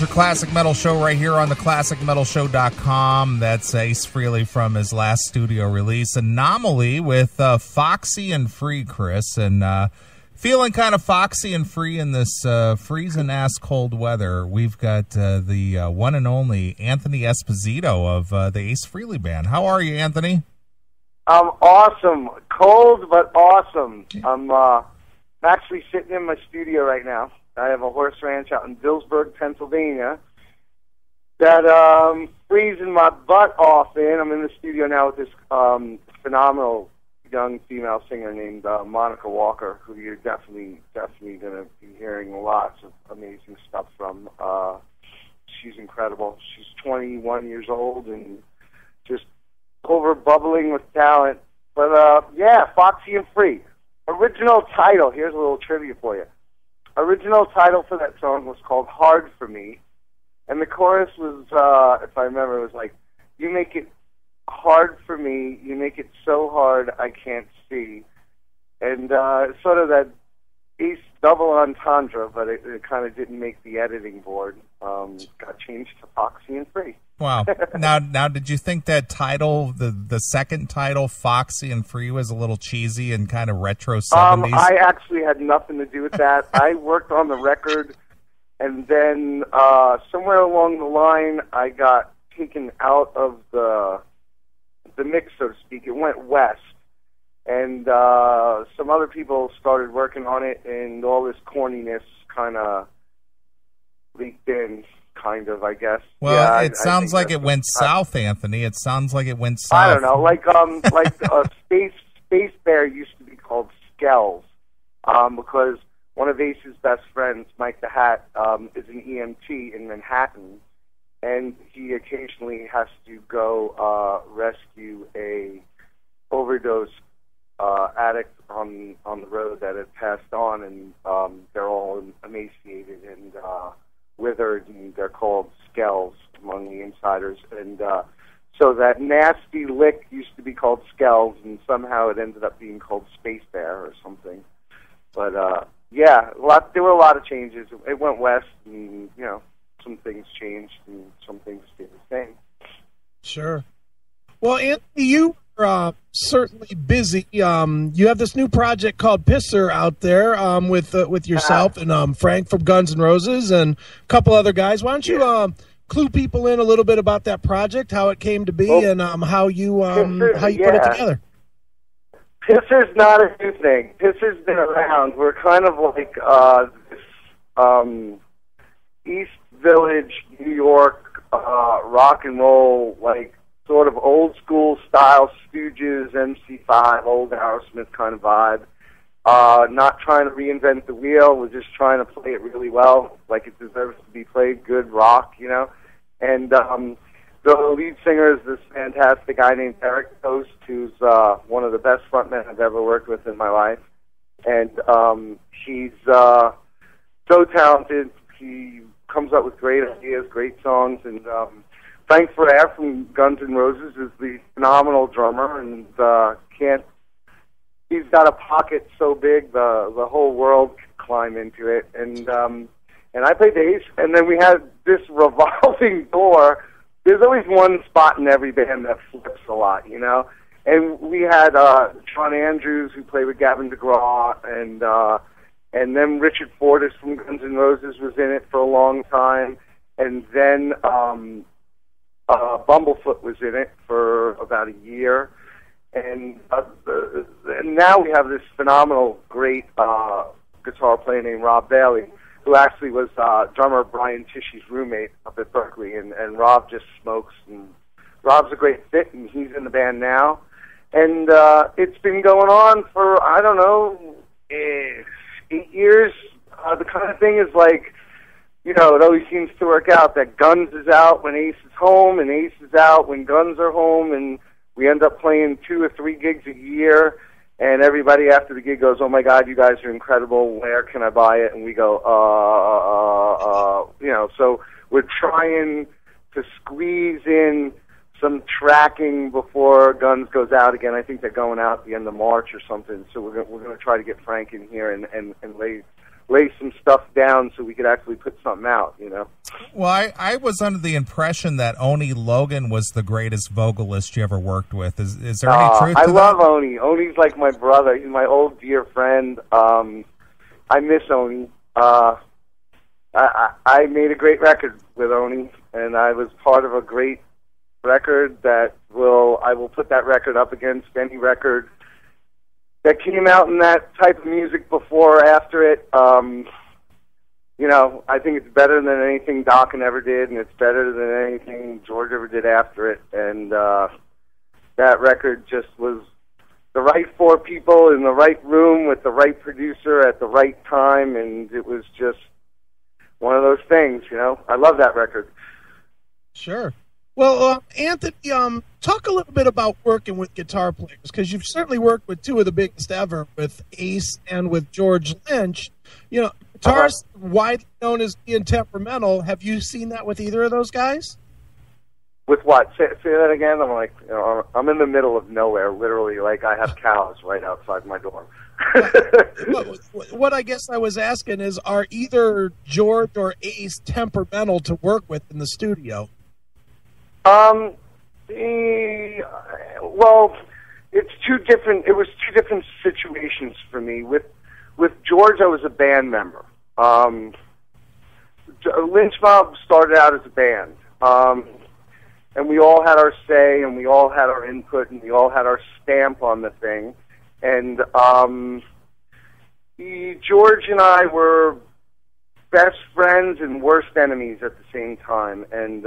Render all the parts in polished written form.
your Classic Metal Show right here on the ClassicMetalShow.com. That's Ace Frehley from his last studio release, Anomaly, with Foxy and Free, Chris. And feeling kind of foxy and free in this freezing-ass cold weather, we've got the one and only Anthony Esposito of the Ace Frehley Band. How are you, Anthony? I'm awesome. Cold, but awesome. I'm actually sitting in my studio right now. I have a horse ranch out in Dillsburg, Pennsylvania, that I'm freezing my butt off in. I'm in the studio now with this phenomenal young female singer named Monica Walker, who you're definitely going to be hearing lots of amazing stuff from. She's incredible. She's 21 years old and just over bubbling with talent. But, yeah, Foxy and Free. Original title, here's a little trivia for you. Original title for that song was called Hard For Me, and the chorus was, if I remember, it was like, you make it hard for me, you make it so hard I can't see. And sort of that Ace double entendre, but it kind of didn't make the editing board. Got changed to Foxy and Free. Wow. Now, did you think that title, the second title, Foxy and Free, was a little cheesy and kind of retro 70s? I actually had nothing to do with that. I worked on the record, and then somewhere along the line, I got taken out of the mix, so to speak. It went west, and some other people started working on it, and all this corniness kind of leaked in. Kind of, I guess. Well, yeah, it sounds like it went south, Anthony. It sounds like it went south. I don't know, like Space Bear used to be called Skells, because one of Ace's best friends, Mike the Hat, is an EMT in Manhattan, and he occasionally has to go rescue a overdose addict on the road that had passed on, and they're all emaciated and withered, and they're called Skells among the insiders. And so that nasty lick used to be called Skells, and somehow it ended up being called Space Bear or something. But yeah, there were a lot of changes. It went west, and some things changed, and some things stayed the same. Sure. Well, Anthony, you are certainly busy. You have this new project called Pisser out there with yourself and Frank from Guns N' Roses and a couple other guys. Why don't you clue people in a little bit about that project, how it came to be, and how you put it together? Pisser's not a new thing. Pisser's been around. We're kind of like this East Village, New York rock and roll, like sort of old school style Stooges, MC5, old Aerosmith kind of vibe. Not trying to reinvent the wheel. We're just trying to play it really well, like it deserves to be played. Good rock, And the lead singer is this fantastic guy named Eric Toast, who's one of the best frontmen I've ever worked with in my life. And he's so talented. He comes up with great ideas, great songs, and Frank Ferrer from Guns N' Roses is the phenomenal drummer, and he's got a pocket so big the whole world could climb into it. And I play bass, and then we had this revolving door. There's always one spot in every band that flips a lot, And we had John Andrews, who played with Gavin DeGraw, and then Richard Fortas from Guns N' Roses was in it for a long time, and then Bumblefoot was in it for about a year, and now we have this phenomenal, great guitar player named Rob Bailey, who actually was drummer Brian Tishy's roommate up at Berkeley, and Rob just smokes, and Rob's a great fit, and he's in the band now, and it's been going on for, I don't know, 8 years. The kind of thing is like, it always seems to work out that Guns is out when Ace is home, and Ace is out when Guns are home, and we end up playing 2 or 3 gigs a year, and everybody after the gig goes, "Oh my God, you guys are incredible, where can I buy it?" And we go, so we're trying to squeeze in some tracking before Guns goes out again. I think they're going out at the end of March or something, so we're going to try to get Frank in here and lay some stuff down so we could actually put something out, Well, I was under the impression that Oni Logan was the greatest vocalist you ever worked with. Is there any truth to I that? love Oni. Oni's like my brother. He's my old dear friend. I miss Oni. I made a great record with Oni, and I was part of a great record that I will put that record up against any record that came out in that type of music before or after it. I think it's better than anything Dokken ever did, and it's better than anything George ever did after it. And that record just was the right four people in the right room with the right producer at the right time, and it was just one of those things, I love that record. Sure. Well, Anthony, talk a little bit about working with guitar players, because you've certainly worked with two of the biggest ever, with Ace and with George Lynch. Guitarists widely known as being temperamental. Have you seen that with either of those guys? With what? Say that again. I'm like, I'm in the middle of nowhere, literally. Like I have cows right outside my door. What I guess I was asking is, are either George or Ace temperamental to work with in the studio? Well, it's two different. It was two different situations for me. With George, I was a band member. Lynch Mob started out as a band, and we all had our say, and we all had our input, and we all had our stamp on the thing. And George and I were best friends and worst enemies at the same time. And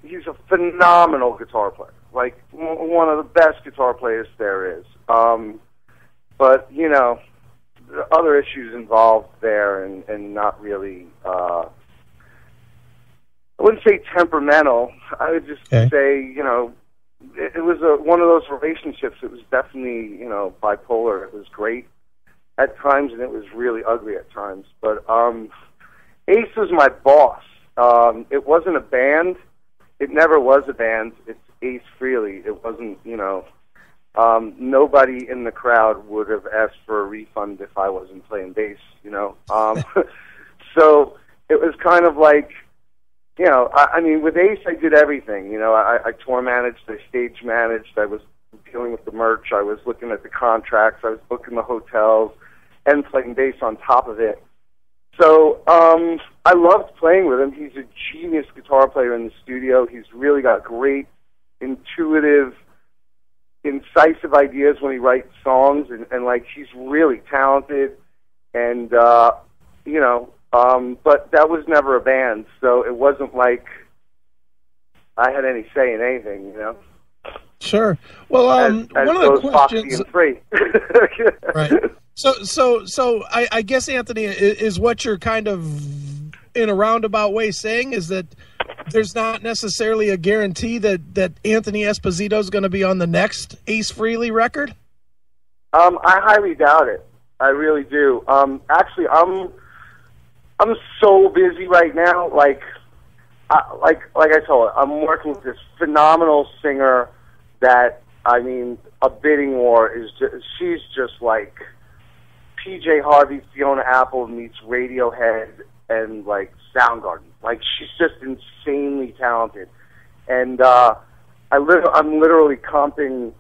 he's a phenomenal guitar player, like one of the best guitar players there is. But there are other issues involved there, and not really. I wouldn't say temperamental. I would just say, it was one of those relationships. It was definitely, bipolar. It was great at times, and it was really ugly at times. But Ace was my boss. It wasn't a band. It never was a band. It's Ace Frehley. It wasn't, nobody in the crowd would have asked for a refund if I wasn't playing bass, So it was kind of like, with Ace I did everything. I tour managed, I stage managed, I was dealing with the merch, I was looking at the contracts, I was booking the hotels, and playing bass on top of it. So I loved playing with him. He's a genius guitar player in the studio. He's really got great, intuitive, incisive ideas when he writes songs, and like he's really talented, and but that was never a band, so it wasn't like I had any say in anything, Sure. Well, as one of the questions. And Free. Right. So I guess, Anthony, is what you're kind of in a roundabout way saying is that there's not necessarily a guarantee that Anthony Esposito is going to be on the next Ace Frehley record? I highly doubt it. I really do. Actually, I'm so busy right now. Like I told you, I'm working with this phenomenal singer that, a bidding war is she's just like PJ Harvey, Fiona Apple meets Radiohead and like Soundgarden. Like she's just insanely talented, and I'm literally comping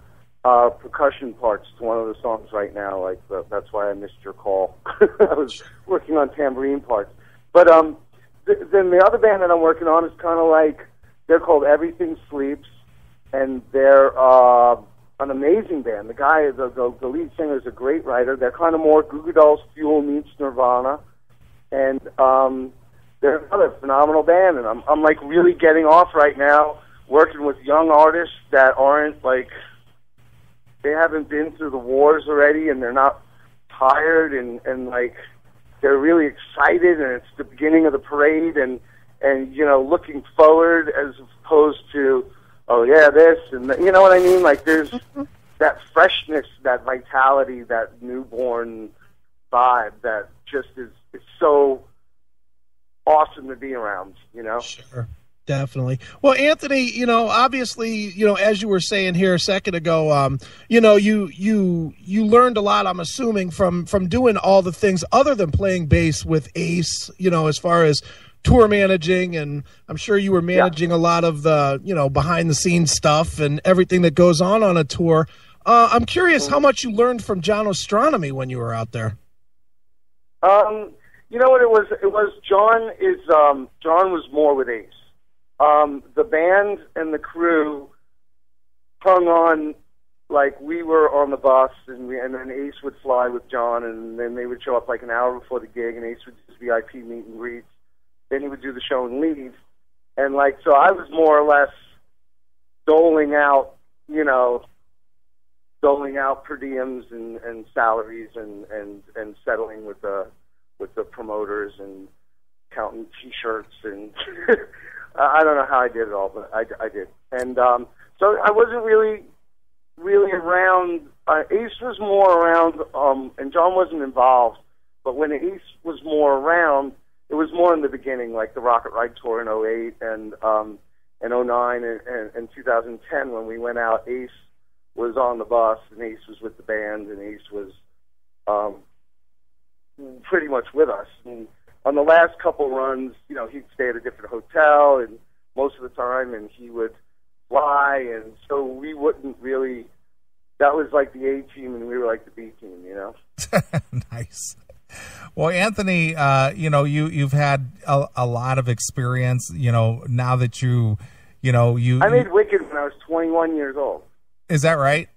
percussion parts to one of the songs right now. Like that's why I missed your call. I was working on tambourine parts, but then the other band that I'm working on is kind of like, they're called Everything Sleeps, and they're an amazing band. The guy, the lead singer, is a great writer. They're kind of more Goo Goo Dolls Fuel meets Nirvana, and they're another phenomenal band. And I'm like really getting off right now, working with young artists that aren't like, they haven't been through the wars already, and they're not tired, and like they're really excited, and it's the beginning of the parade, and looking forward as opposed to, oh yeah, this, and you know what I mean? Like there's that freshness, that vitality, that newborn vibe that just is so awesome to be around, Sure. Definitely. Well, Anthony, obviously, as you were saying here a second ago, you learned a lot, I'm assuming, from doing all the things other than playing bass with Ace, as far as tour managing, and I'm sure you were managing a lot of the, behind the scenes stuff and everything that goes on a tour. I'm curious how much you learned from John Ostronomy when you were out there. You know what it was? It was John was more with Ace. The band and the crew hung on like we were on the bus, and then Ace would fly with John, and then they would show up like an hour before the gig, and Ace would do VIP meet and greets. Then he would do the show and leave. And so I was more or less doling out per diems and salaries and settling with the promoters and counting T-shirts and I don't know how I did it all, but I did. And so I wasn't really around. Ace was more around, and John wasn't involved. But when Ace was more around, it was more in the beginning, like the Rocket Ride tour in '08 and '09 and 2010 when we went out. Ace was on the bus, and Ace was with the band, and Ace was pretty much with us. And on the last couple runs, he'd stay at a different hotel, and most of the time, and he would fly, and so we wouldn't really. That was like the A team, and we were like the B team, Nice. Well, Anthony, you've had a lot of experience. Now that you. I made Wicked when I was 21 years old. Is that right?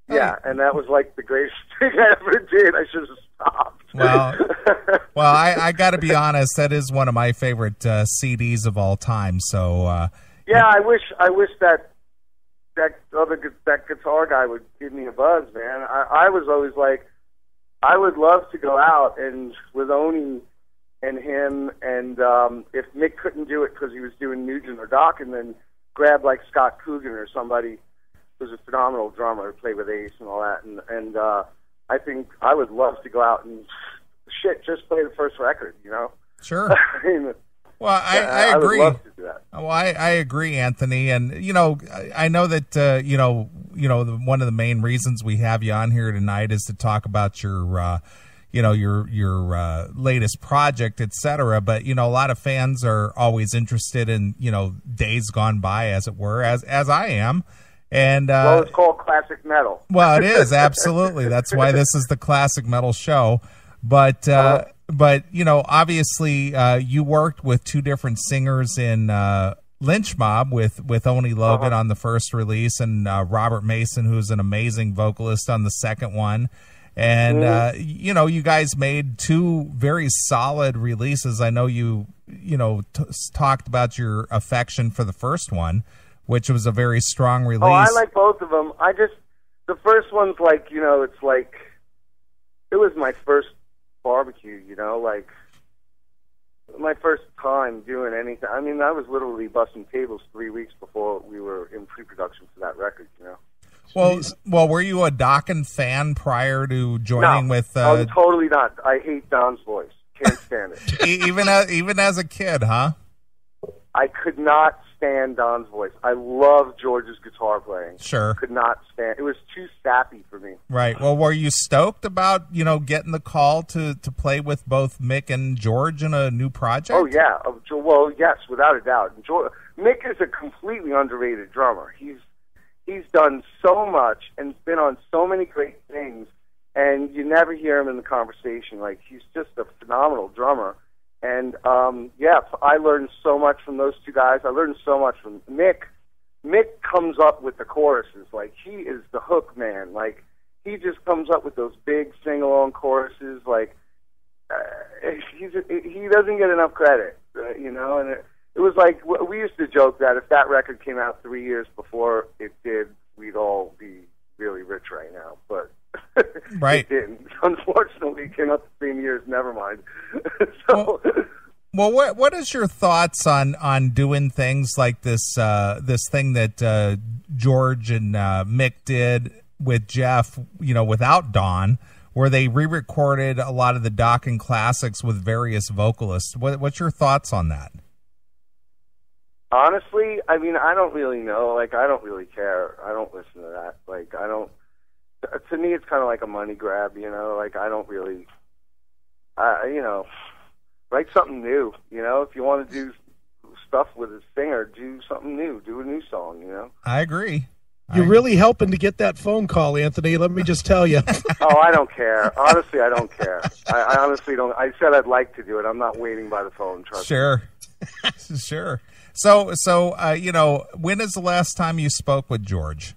Yeah, and that was like the greatest thing I ever did. I should have stopped. Well, I got to be honest. That is one of my favorite CDs of all time. So yeah, I wish that guitar guy would give me a buzz, man. I was always like, I would love to go out and with Oni and him, and if Mick couldn't do it because he was doing Nugent or Doc, and then grab like Scott Coogan or somebody who's a phenomenal drummer who played with Ace and all that, and I think I would love to go out and just play the first record, Sure. I mean, well, I agree. I would love to do that. Well, I agree, Anthony, and I know that one of the main reasons we have you on here tonight is to talk about your latest project, etc. But a lot of fans are always interested in days gone by, as it were, as I am. And well, it's called classic metal. Well, it is, absolutely. That's why this is the Classic Metal Show. But obviously, you worked with two different singers in Lynch Mob with Oni Logan on the first release, and Robert Mason, who's an amazing vocalist, on the second one. And you guys made two very solid releases. I know you talked about your affection for the first one, which was a very strong release. Oh, I like both of them. The first one's like, it's like, it was my first barbecue, like my first time doing anything. I mean, I was literally busting tables 3 weeks before we were in pre-production for that record, Well, were you a Dokken fan prior to joining with? I'm totally not. I hate Don's voice. Can't stand it. even as a kid, huh? I could not stand Don's voice. I love George's guitar playing. Sure. Could not stand. It was too sappy for me. Right. Well, were you stoked about, getting the call to play with both Mick and George in a new project? Oh, yeah. Well, yes, without a doubt. Mick is a completely underrated drummer. He's done so much and been on so many great things, and you never hear him in the conversation. Like, he's just a phenomenal drummer. And, I learned so much from those two guys. I learned so much from Mick. Mick comes up with the choruses. Like, he is the hook man. Like, he just comes up with those big sing-along choruses. Like, he doesn't get enough credit, and it was like, we used to joke that if that record came out 3 years before it did, we'd all be really rich right now. But right. It didn't. Unfortunately, it came out the same years. Never mind. Well, what is your thoughts on doing things like this thing that George and Mick did with Jeff, without Don, where they re-recorded a lot of the Dokken classics with various vocalists? What's your thoughts on that? Honestly, I mean, I don't really know. Like, I don't really care. I don't listen to that. Like, I don't. To me, it's kind of like a money grab, you know. Like, I don't really. You know, write something new. You know, if you want to do stuff with a singer, do something new. Do a new song. You know. I agree. You're really helping to get that phone call, Anthony. Let me just tell you. Oh, I don't care. Honestly, I don't care. I honestly don't. I said I'd like to do it. I'm not waiting by the phone. Trust me. Sure. So, you know, when is the last time you spoke with George?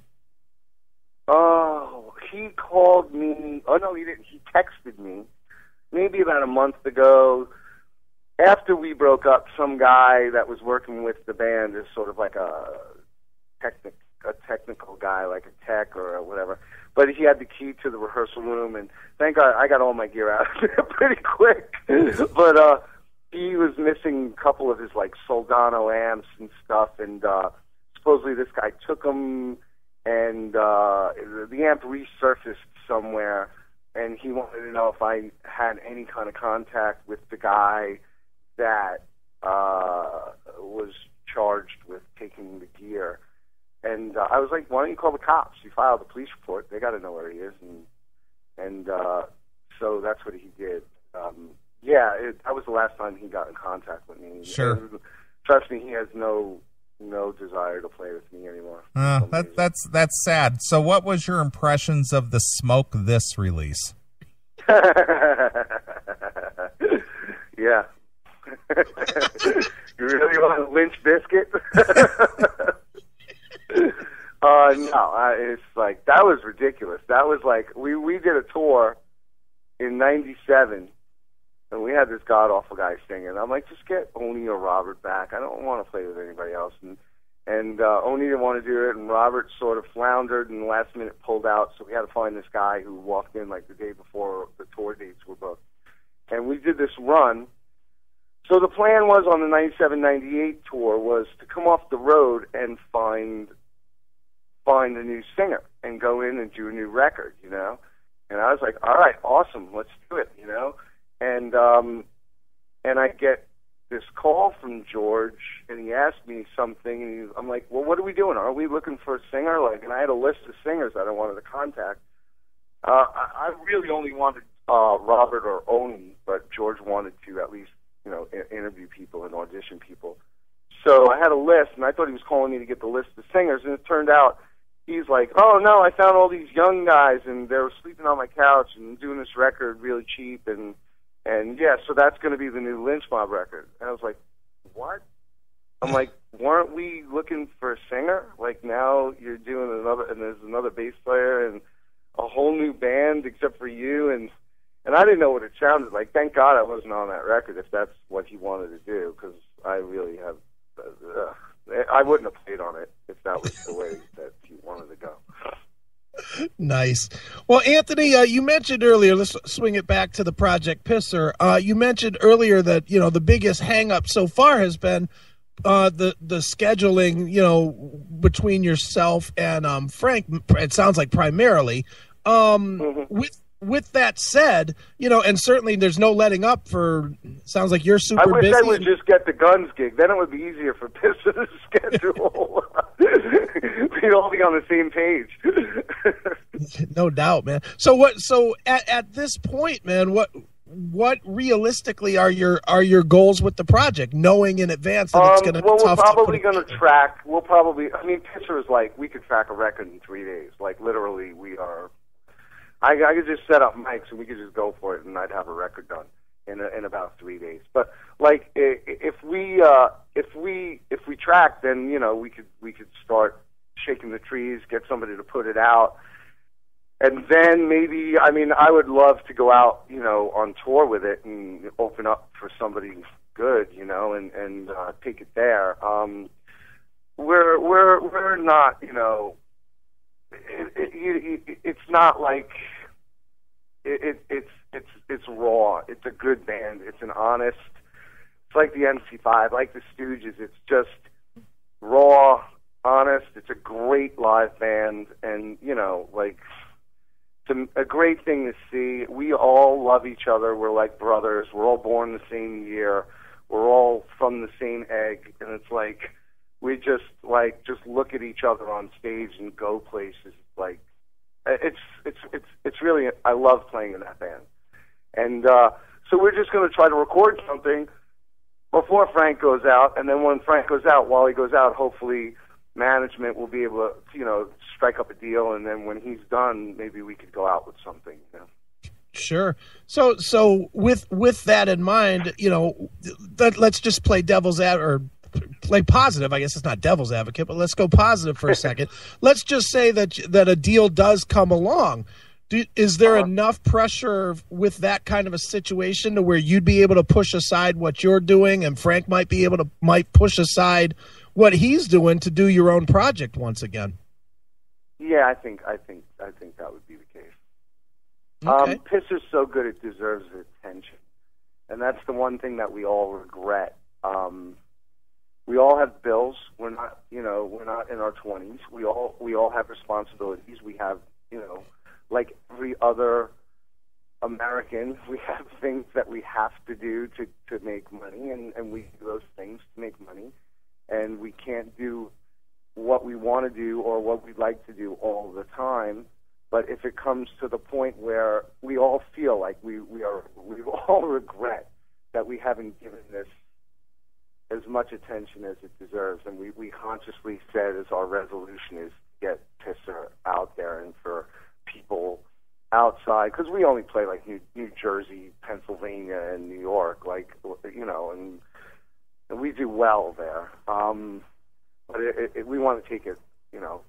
Oh, he called me. Oh, no, he didn't. He texted me maybe about a month ago. After we broke up, some guy that was working with the band is sort of like a technical guy, like a tech or whatever. But he had the key to the rehearsal room, and thank God I got all my gear out of there pretty quick. But he was missing a couple of his like Soldano amps and stuff, and supposedly this guy took them, and the amp resurfaced somewhere, and he wanted to know if I had any kind of contact with the guy that was charged with taking the gear. And I was like, why don't you call the cops? You filed a police report. They got to know where he is. And so that's what he did. That was the last time he got in contact with me. Sure. And trust me, he has no desire to play with me anymore. That's sad. So what was your impressions of the Smoke This release? Yeah. You really want a Lynch biscuit? No, it's like, that was ridiculous. That was like, we did a tour in 97, and we had this god-awful guy singing. I'm like, just get Oni or Robert back. I don't want to play with anybody else. And Oni didn't want to do it, and Robert sort of floundered and last minute pulled out, so we had to find this guy who walked in like the day before the tour dates were booked. And we did this run. So the plan was on the 97-98 tour was to come off the road and find a new singer and go in and do a new record, you know? And I was like, all right, awesome, let's do it, you know? And I get this call from George, and he asked me something, and I'm like, well, what are we doing? Are we looking for a singer? Like, and I had a list of singers that I wanted to contact. I really only wanted Robert or Oni, but George wanted to at least, you know, interview people and audition people. So I had a list, and I thought he was calling me to get the list of singers, and it turned out he's like, oh, no, I found all these young guys, and they were sleeping on my couch and doing this record really cheap, and yeah, so that's going to be the new Lynch Mob record. And I was like, what? I'm like, weren't we looking for a singer? Like, now you're doing another, and there's another bass player and a whole new band except for you, and I didn't know what it sounded like. Thank God I wasn't on that record if that's what he wanted to do, because I really have, I wouldn't have played on it if that was the way that he wanted to go. Nice. Well, Anthony, you mentioned earlier, let's swing it back to the Project Pisser. You mentioned earlier that, you know, the biggest hang-up so far has been the scheduling, you know, between yourself and Frank, it sounds like primarily. With that said, you know, and certainly there's no letting up for, sounds like you're super busy. I wish I would just get the Guns gig. Then it would be easier for Pisser to schedule. We'd all be on the same page. No doubt, man. So at this point, man, what realistically are your goals with the project, knowing in advance that it's going to be tough? We're probably going to track. I mean, Pisser is like, we could track a record in 3 days. Like, literally, we are. I could just set up mics and we could just go for it, and I'd have a record done in about 3 days. But like, if we track, then, you know, we could start shaking the trees, get somebody to put it out, and then maybe, I mean, I would love to go out, you know, on tour with it and open up for somebody good, you know, and take it there. We're not, you know. It's not like it's raw. It's a good band. It's an honest. It's like the MC5, like the Stooges. It's just raw, honest. It's a great live band, and you know, like, it's a great thing to see. We all love each other. We're like brothers. We're all born the same year. We're all from the same egg, and it's like, we just look at each other on stage and go places. Like, it's really, I love playing in that band. And so we're just going to try to record something before Frank goes out, and then when Frank goes out, while he goes out, hopefully management will be able to, strike up a deal, and then when he's done, maybe we could go out with something, Sure. So with that in mind, let's just play devil's or play positive. I guess it's not devil's advocate, but let's go positive for a second. Let's just say that a deal does come along. Is there enough pressure with that kind of a situation to where you'd be able to push aside what you're doing, and Frank might push aside what he's doing to do your own project once again? Yeah, I think that would be the case. Okay. Pisser's so good it deserves attention, and that's the one thing that we all regret. We all have bills. We're not in our 20s. We all have responsibilities. We have, like every other American, we have things that we have to do to make money, and we do those things to make money, and we can't do what we want to do or what we'd like to do all the time. But if it comes to the point where we all feel like we all regret that we haven't given this as much attention as it deserves, and we consciously said as our resolution is to get Pisser out there and for people outside, because we only play like New Jersey, Pennsylvania, and New York, and we do well there. But we want to take it,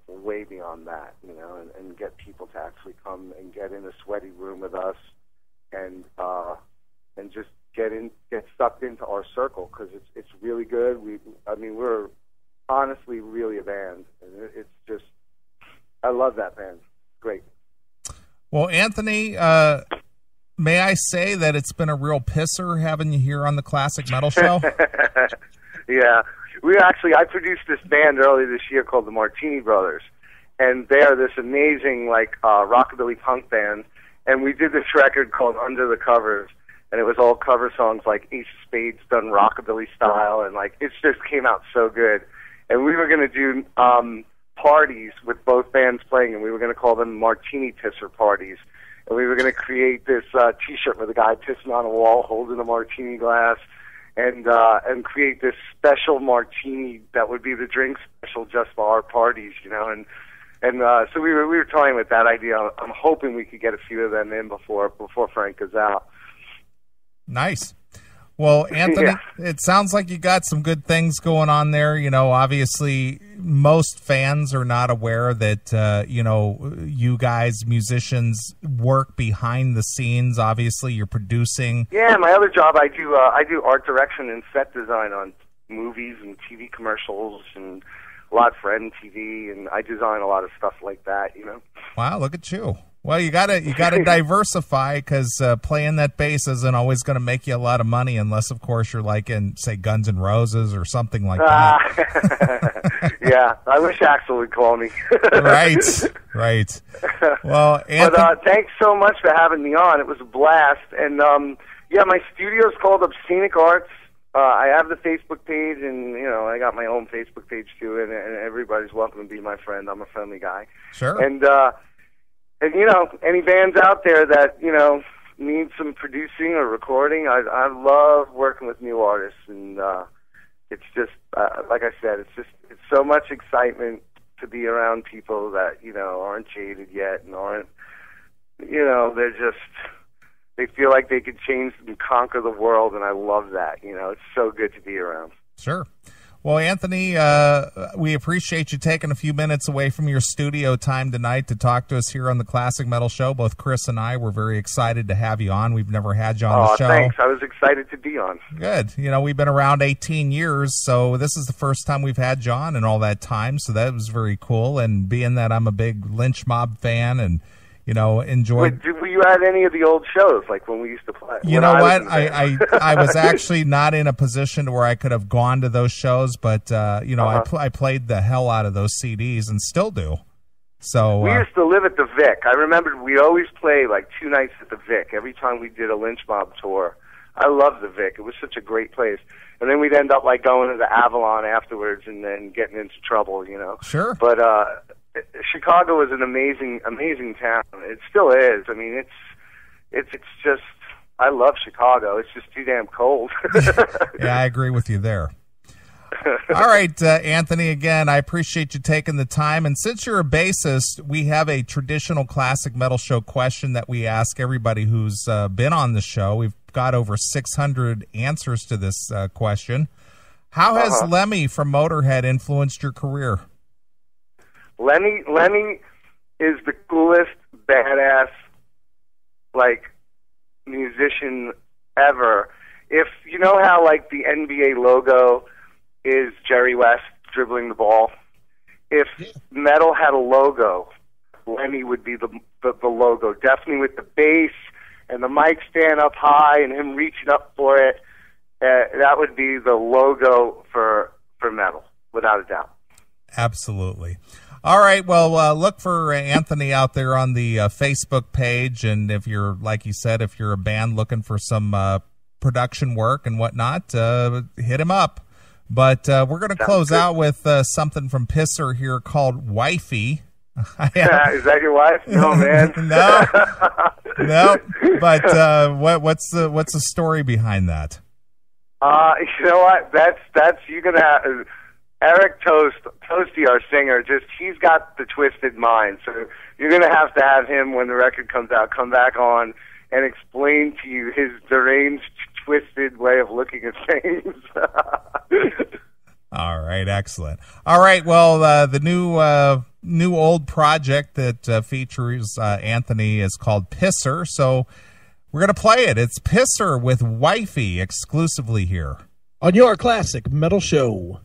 way beyond that, and get people to actually come and get in a sweaty room with us, and just get sucked into our circle, because it's really good. We're honestly really a band, and it's just, I love that band. Great. Well, Anthony, may I say that it's been a real pisser having you here on the Classic Metal Show? Yeah. I produced this band earlier this year called the Martini Brothers, and they are this amazing, rockabilly punk band, and we did this record called Under the Covers, and it was all cover songs like Ace of Spades done rockabilly style, and it just came out so good. And we were going to do parties with both bands playing, and we were going to call them Martini Pisser parties. And we were going to create this T-shirt with a guy pissing on a wall holding a martini glass, and create this special martini that would be the drink special just for our parties, And so we were toying with that idea. I'm hoping we could get a few of them in before Frank goes out. Nice. Well, Anthony, It sounds like you got some good things going on there. Obviously, most fans are not aware that, you guys, musicians, work behind the scenes. Obviously, you're producing. Yeah, my other job, I do art direction and set design on movies and TV commercials and a lot for MTV, and I design a lot of stuff like that, Wow, look at you. Well, you gotta diversify, because playing that bass isn't always going to make you a lot of money, unless, of course, you're like in, say, Guns N' Roses or something like that. Yeah, I wish Axl would call me. Right. Well, Anthony, but thanks so much for having me on. It was a blast, and my studio's called Obscenic Arts. I have the Facebook page, and I got my own Facebook page too, and everybody's welcome to be my friend. I'm a friendly guy. Sure. And any bands out there that, need some producing or recording, I love working with new artists, and it's just, like I said, it's so much excitement to be around people that, aren't jaded yet and aren't, they feel like they could change and conquer the world, and I love that, it's so good to be around. Sure. Well, Anthony, we appreciate you taking a few minutes away from your studio time tonight to talk to us here on the Classic Metal Show. Both Chris and I were very excited to have you on. We've never had you on the show. Thanks. I was excited to be on. Good. We've been around 18 years, so this is the first time we've had you on in all that time, so that was very cool. And being that I'm a big Lynch Mob fan and enjoyed. Were you at any of the old shows, like when we used to play? You know what? I was actually not in a position where I could have gone to those shows, but I played the hell out of those CDs and still do. So we used to live at the Vic. I remember we always play like 2 nights at the Vic every time we did a Lynch Mob tour. I loved the Vic. It was such a great place. And then we'd end up like going to the Avalon afterwards and then getting into trouble, you know. Sure. But Chicago was an amazing, amazing town. It still is. I mean, it's just, I love Chicago. It's just too damn cold. Yeah, I agree with you there. All right, Anthony, again, I appreciate you taking the time. And since you're a bassist, we have a traditional classic metal show question that we ask everybody who's been on the show. We've got over 600 answers to this question. How has Lemmy from Motorhead influenced your career? Lemmy is the coolest, badass, like, musician ever. If you know how, like, the NBA logo is Jerry West dribbling the ball, if metal had a logo, Lemmy would be the logo, definitely with the bass and the mic stand up high and him reaching up for it. That would be the logo for metal, without a doubt. Absolutely. All right, well, look for Anthony out there on the Facebook page, and if you're, like you said, if you're a band looking for some production work and whatnot, hit him up. But we're going to close out with something from Pisser here called Wifey. Is that your wife? No, man. No. But what's the story behind that? You know what? That's you're gonna have Eric Toasty, our singer. He's got the twisted mind. So you're gonna have to have him when the record comes out come back on and explain to you his deranged, twisted way of looking at things. All right, excellent. All right, well, the new old project that features Anthony is called Pisser, so we're going to play it. It's Pisser with Wifey exclusively here on your classic metal show.